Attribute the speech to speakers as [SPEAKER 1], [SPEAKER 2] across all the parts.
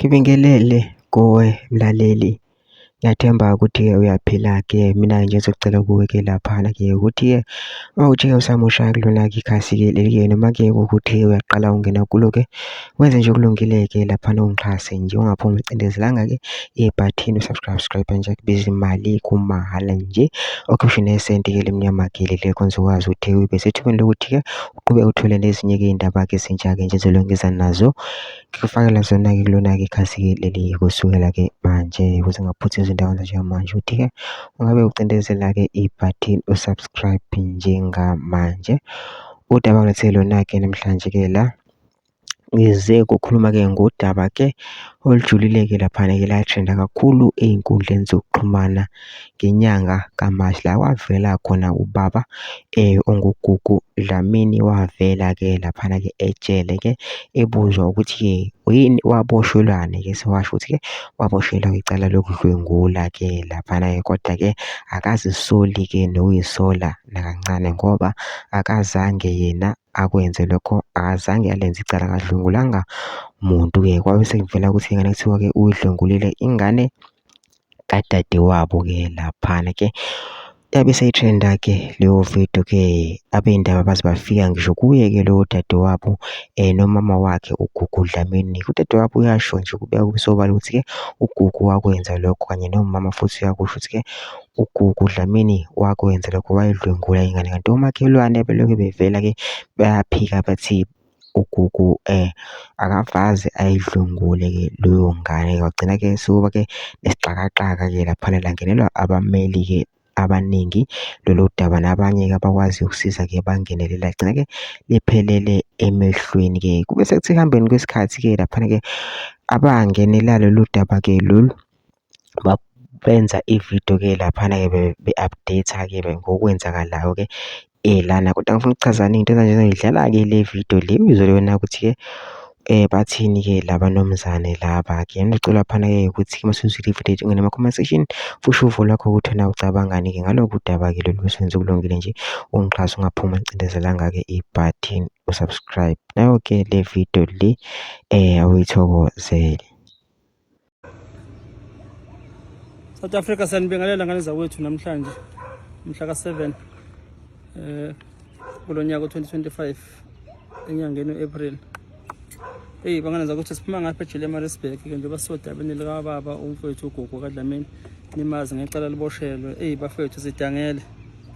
[SPEAKER 1] Ngibingelele kuwe mlaleli, ngiyathemba ukuthi-ke uyaphila-ke. Mina nje ngizocela kuwe-ke laphana-ke ukuthi-ke mawuthi-ke usamusha kulona-ke ikhasi-ke leli-ke, noma-ke ukuthi uyaqala ungena kulo-ke, wenze nje okulungile-ke laphana ungixhase nje, ungaphumi ucindezelanga-ke ibhathini usubscribe nje, kubiza imali kumahhala nje. Okhiphe nesenti-ke lemnyama-ke leli kwenza ukwazi ukuthi ube sethubeni lokuthi-ke uqhubeke uthole nezinye-ke iy'ndaba-ke ezintsha-ke nje ezolongeza nazo. Ngikufakela zona-ke kulona-ke ikhasi-ke leli kusukela-ke manje, ukuze ngaphuthi izindawo njengamanje ukuthi-ke ungabe ucindezela-ke ibhathini usubscribe njengamanje. Udaba ngilethele lona-ke namhlanje-ke la ngize kukhuluma-ke ngodaba-ke olujulile-ke laphana-ke latrenda kakhulu ey'nkundleni zokuxhumana ngenyanga kaMashi, la kwavela khona ubaba onguGugu Dlamini. Wavela-ke laphana-ke ejele-ke ebuzwa ukuthi-ke yini waboshelwani-ke, sewasho ukuthi-ke waboshelwa icala lokudlwengula-ke laphana-ke, kodwa-ke akazisoli-ke nokuy'sola nakancane ngoba akazange yena akwenze lokho, akazange alenze icala, akadlwengulanga muntu-ke. Kwabe sekuvela ukuthi ingane kuthiwa-ke uyidlwengulile ingane kadadewabo-ke laphana-ke. Yabe seyitrenda-ke leyo video-ke, abey'ndaba baze bafika ngisho kuye-ke lowo dadewabo nomama wakhe uGugu Dlamini. Udadewabo uyasho nje kubeka kusobala ukuthi-ke uGugu wakwenza lokho, kanye nomama futhi uyakusho ukuthi-ke uGugu Dlamini wakwenza lokho, wayidlwengula ingane. Kanti omakhelwane belokhu bevela-ke bayaphika bathi uGugu akavaze ayidlwengule-ke leyo ngane. Kwagcina-ke sekuba-ke nesixakaxaka-ke laphana, langenelwa abameli-ke abaningi lolu daba, nabanye-ke abakwazi ukusiza-ke bangenelela, lagcina-ke liphelele emehlweni-ke. Kube sekuthi ekuhambeni kwesikhathi-ke laphana-ke abangenela lolu daba-ke lolu benza ividiyo-ke laphana-ke be-update-a-ke ngokwenzakalayo-ke lana, kodwa ngifuna ukuchazana into ezayidlala-ke le video le, uyizwe lona ukuthi-ke bathini-ke labanumzane laba-ke. Ngicela laphana-ke ukuthi masuzwile ividiyo ungene ema-comment section, fusha uvo lwakho ukuthi wena ucabangani-ke ngalokhu daba-ke lolu besenze okulungile nje, ungixhase ungaphuma ngicindezelanga-ke ibhathini usubscribe. Nayo-ke le video le awuyithokozele.
[SPEAKER 2] South Africa, sanibingelela ngane zawethu namhlanje mhla ka-7 kulo nyaka 2025 enyangeni u-April. Bangane zakuthi siphuma ngapha ejele eMaritzburg-ke njengoba sisodabeni likababa umfowethu uGugu kaDlamini. Nimazi ngecala liboshelwe. Bafowethu sidangele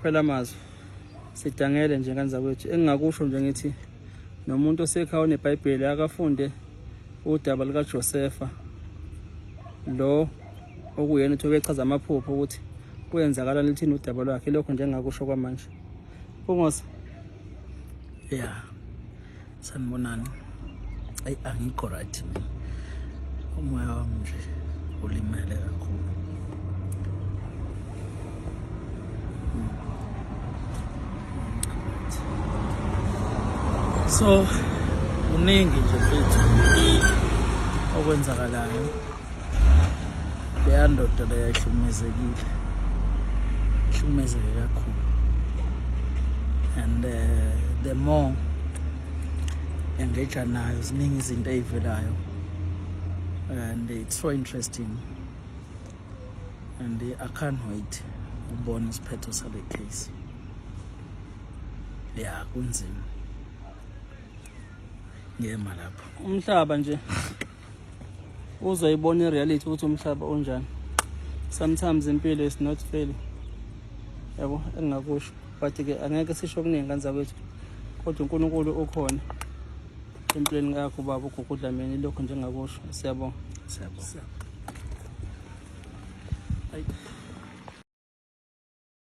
[SPEAKER 2] phela amazwi, sidangele nje ngane zawethu. Engingakusho nje ngithi nomuntu osekhaya oneBhayibheli akafunde udaba likaJosefa, lo okuyena uthi ubechaza amaphupho ukuthi kuyenzakala lithini udaba lwakhe. Lokho nje engingakusho kwamanje. Kungosi sanibonani. Angikho right mina, umoya wami nje ulimele kakhulu. So kuningi nje mfethu okwenzakalayo. Leya ndoda leya ihlukumezekile, ihlukumezeke kakhulu, and the more engage nayo ziningi izinto ey'velayo, and it's so interesting, and I can't wait ukubona isiphetho sale case. Kunzima ngema lapho umhlaba nje uzoyibona ireality ukuthi umhlaba onjani. Sometimes impilo is not fair, yabo engakusho, but-ke angeke sisho okuningi ngane zawethu, kodwa uNkulunkulu ukhona empilweni yakho baba uGugu Dlamini. Lokho nje engakusho. Siyabonga.